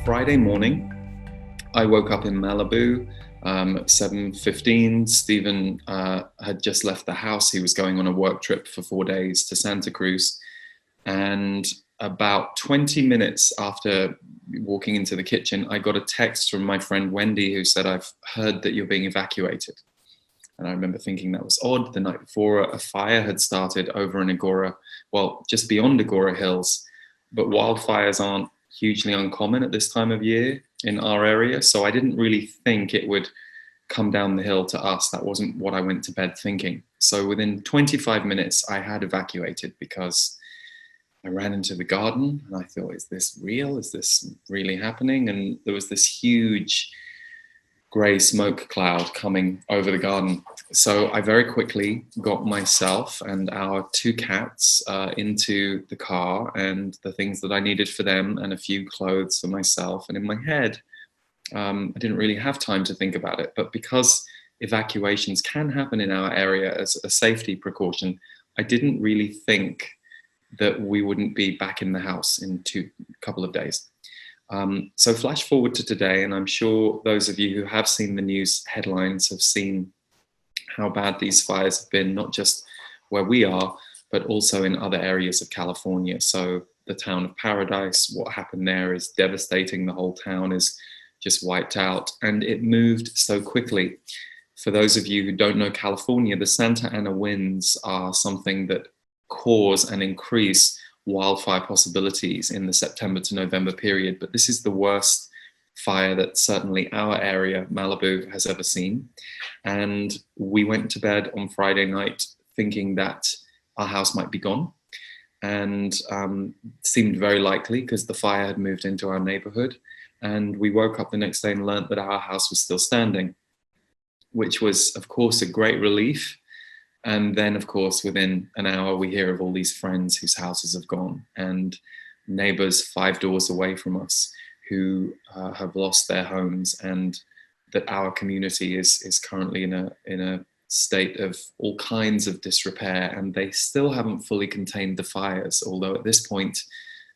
Friday morning, I woke up in Malibu at 7:15. Stephen had just left the house. He was going on a work trip for 4 days to Santa Cruz. And about 20 minutes after walking into the kitchen, I got a text from my friend Wendy who said, "I've heard that you're being evacuated." And I remember thinking that was odd. The night before, a fire had started over in Agora, well, just beyond Agora Hills. But wildfires aren't hugely uncommon at this time of year in our area. So I didn't really think it would come down the hill to us. That wasn't what I went to bed thinking. So within 25 minutes, I had evacuated because I ran into the garden and I thought, is this real? Is this really happening? And there was this huge gray smoke cloud coming over the garden. So I very quickly got myself and our two cats into the car and the things that I needed for them and a few clothes for myself. And in my head, I didn't really have time to think about it. But because evacuations can happen in our area as a safety precaution, I didn't really think that we wouldn't be back in the house in a couple of days. So flash forward to today, and I'm sure those of you who have seen the news headlines have seen how bad these fires have been, not just where we are, but also in other areas of California. So the town of Paradise, what happened there is devastating. The whole town is just wiped out, and it moved so quickly. For those of you who don't know California, the Santa Ana winds are something that cause and increase wildfire possibilities in the September to November period. But this is the worst fire that certainly our area, Malibu, has ever seen. And we went to bed on Friday night thinking that our house might be gone. And seemed very likely because the fire had moved into our neighborhood. And we woke up the next day and learned that our house was still standing, which was, of course, a great relief. And then, of course, within an hour, we hear of all these friends whose houses have gone and neighbors 5 doors away from us who have lost their homes, and that our community is currently in a state of all kinds of disrepair, and they still haven't fully contained the fires, although at this point,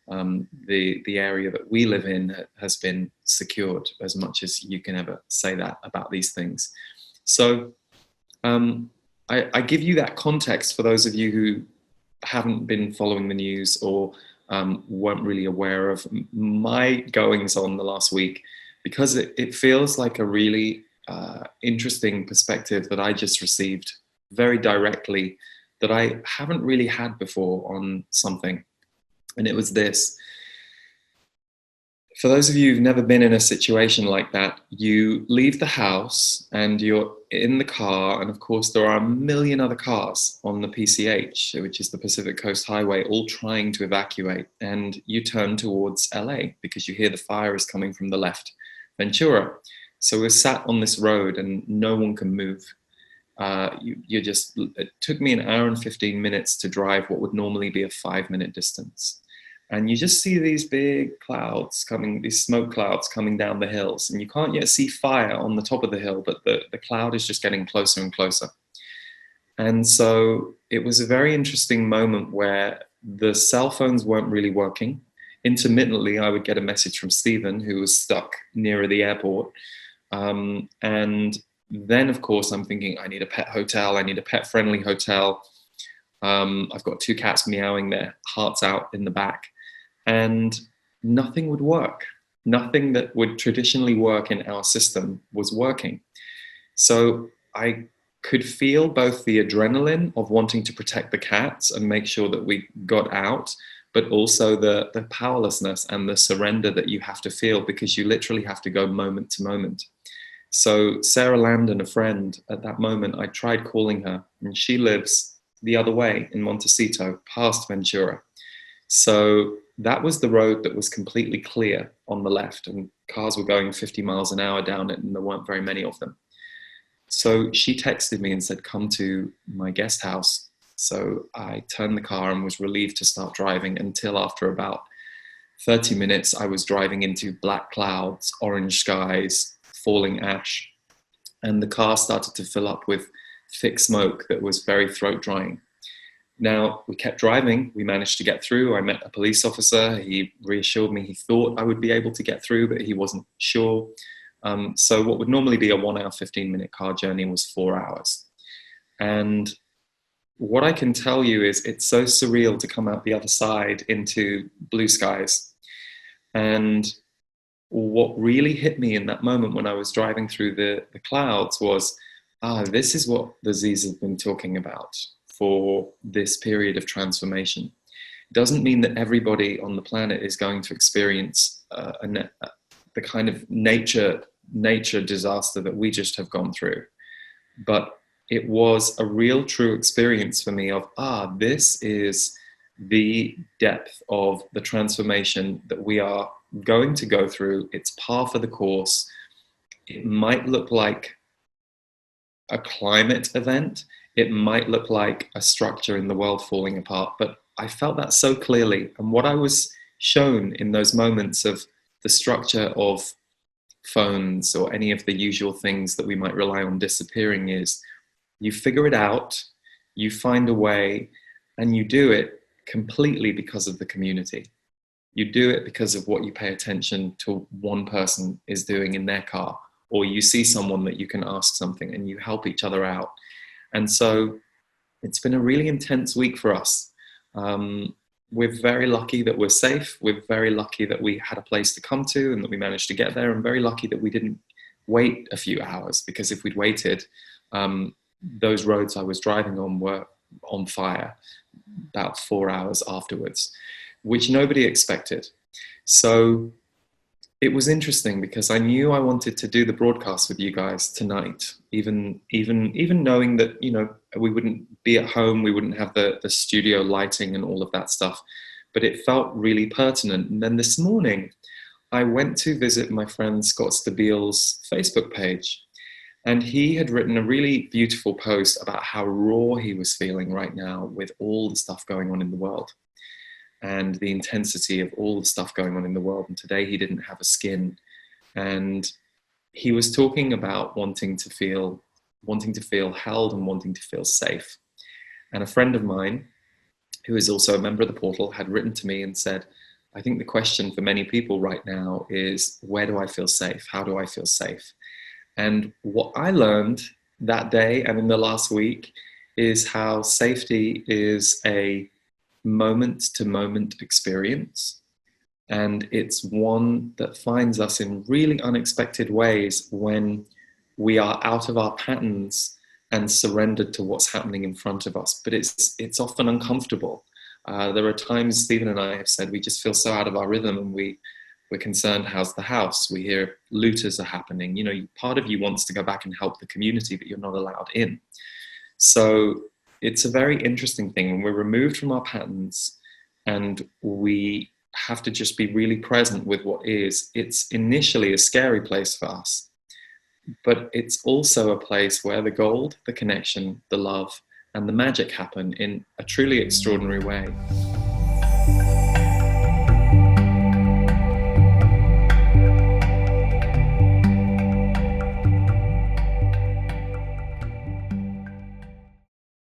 the area that we live in has been secured, as much as you can ever say that about these things. So, I give you that context for those of you who haven't been following the news or weren't really aware of my goings on the last week, because it feels like a really interesting perspective that I just received very directly that I haven't really had before on something. And it was this. For those of you who've never been in a situation like that, you leave the house and you're in the car, and of course there are a million other cars on the PCH, which is the Pacific Coast Highway, all trying to evacuate, and you turn towards LA because you hear the fire is coming from the left, Ventura. So we're sat on this road and no one can move. It took me an hour and 15 minutes to drive what would normally be a 5-minute distance. And you just see these big clouds coming, these smoke clouds coming down the hills. And you can't yet see fire on the top of the hill, but the cloud is just getting closer and closer. And so it was a very interesting moment where the cell phones weren't really working. Intermittently, I would get a message from Stephen, who was stuck nearer the airport. And then, of course, I'm thinking, I need a pet hotel. I need a pet-friendly hotel. I've got 2 cats meowing their hearts out in the back. And nothing would work. Nothing that would traditionally work in our system was working. So I could feel both the adrenaline of wanting to protect the cats and make sure that we got out, but also the powerlessness and the surrender that you have to feel, because you literally have to go moment to moment. So Sarah Landon, a friend, at that moment, I tried calling her, and she lives the other way in Montecito, past Ventura. So that was the road that was completely clear on the left, and cars were going 50 miles an hour down it, and there weren't very many of them. So she texted me and said, come to my guest house. So I turned the car and was relieved to start driving, until after about 30 minutes, I was driving into black clouds, orange skies, falling ash, and the car started to fill up with thick smoke that was very throat drying. Now, we kept driving. We managed to get through. I met a police officer. He reassured me he thought I would be able to get through, but he wasn't sure. So what would normally be a 1 hour, 15-minute car journey was 4 hours. And what I can tell you is it's so surreal to come out the other side into blue skies. And what really hit me in that moment when I was driving through the clouds was, this is what the Z's have been talking about for this period of transformation. It doesn't mean that everybody on the planet is going to experience the kind of nature disaster that we just have gone through. But it was a real true experience for me of, this is the depth of the transformation that we are going to go through. It's par for the course. It might look like a climate event. It might look like a structure in the world falling apart, but I felt that so clearly. And what I was shown in those moments of the structure of phones or any of the usual things that we might rely on disappearing is, you figure it out, you find a way, and you do it completely because of the community. You do it because of what you pay attention to one person is doing in their car, or you see someone that you can ask something and you help each other out. And so it's been a really intense week for us. We're very lucky that we're safe. We're very lucky that we had a place to come to and that we managed to get there. I'm very lucky that we didn't wait a few hours, because if we'd waited, those roads I was driving on were on fire about 4 hours afterwards, which nobody expected. So it was interesting because I knew I wanted to do the broadcast with you guys tonight, even knowing that, we wouldn't be at home, we wouldn't have the studio lighting and all of that stuff, but it felt really pertinent. And then this morning, I went to visit my friend Scott Stabile's Facebook page, and he had written a really beautiful post about how raw he was feeling right now with all the stuff going on in the world and the intensity of all the stuff going on in the world. And today he didn't have a skin. And he was talking about wanting to feel held and wanting to feel safe. And a friend of mine, who is also a member of the portal, had written to me and said, I think the question for many people right now is, where do I feel safe? How do I feel safe? And what I learned that day and in the last week is how safety is a moment-to-moment experience. And it's one that finds us in really unexpected ways when we are out of our patterns and surrendered to what's happening in front of us. But it's often uncomfortable. There are times Stephen and I have said we just feel so out of our rhythm, and we're concerned, how's the house? We hear looters are happening. Part of you wants to go back and help the community, but you're not allowed in. So it's a very interesting thing. When we're removed from our patterns and we have to just be really present with what is, it's initially a scary place for us, but it's also a place where the gold, the connection, the love, and the magic happen in a truly extraordinary way.